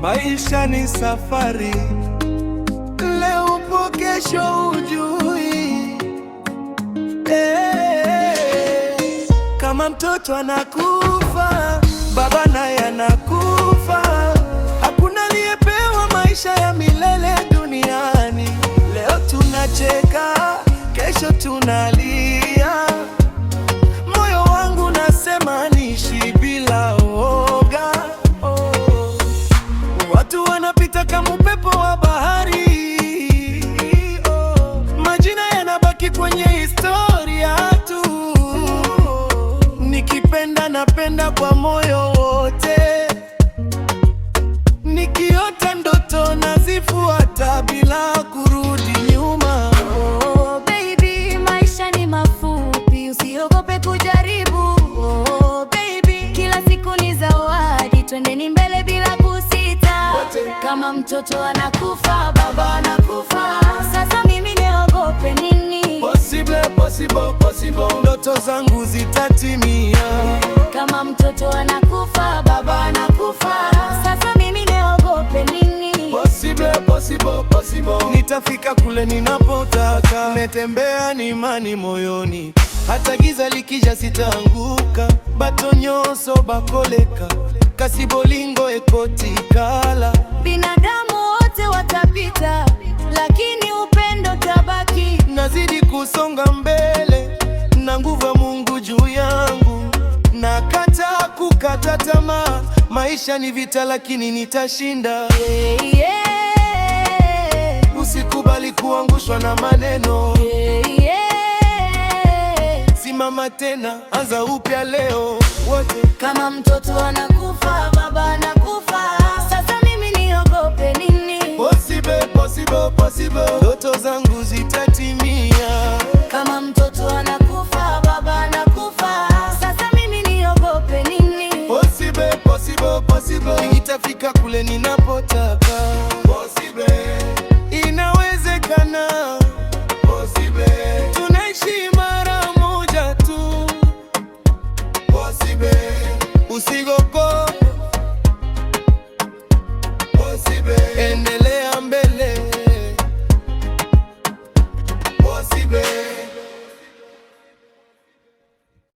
Maisha ni safari, leo upo, kesho hujui. Kama mtoto anakufa, baba naye anakufa. Hakuna aliyepewa maisha ya milele duniani. Leo tunacheka, kesho tunalia. Moyo wangu nasema niishi bila woga. Watu wanapita kama upepo wa bahari. Majina yanabaki kwenye historia tu. Nikipenda napenda kwa moyo wote. Nikiota ndoto nazifuata bila kurudi nyuma. Oh baby, maisha ni mafupi, usiogope kujaribu. Oh baby, kila siku ni zawadi, twendeni mbele bila kusita. Kama mtoto anakufa, baba anakufa. Sasa mimi niogope nini? Possible, possible, possible. Ndoto zangu zitatimia. Kama mtoto anakufa, baba anakufa. Sasa mimi niogope nini? Possible, possible, possible. Nitafika kule ninapotaka. Metembea ni imani moyoni, hata giza likija sitaanguka. Batonyoso bakoleka, kasi bolingo ekotikala. Binadamu wote watapita, lakini upendo tabaki. Nazidi kusonga mbele na nguvu ya Mungu juu yangu. Nakataa kukata tamaa, maisha ni vita lakini nitashinda. Usikubali kuangushwa na maneno. Simama tena, anza upya leo wote. Kama mtoto anakufa, baba anakufa. Sasa mimi niogope nini? Possible, possible, possible. Ndoto zangu zitatimia. Kama mtoto anakufa, baba anakufa. Sasa mimi niogope nini? Possible, possible, possible. Nitafika kule ninapotaka.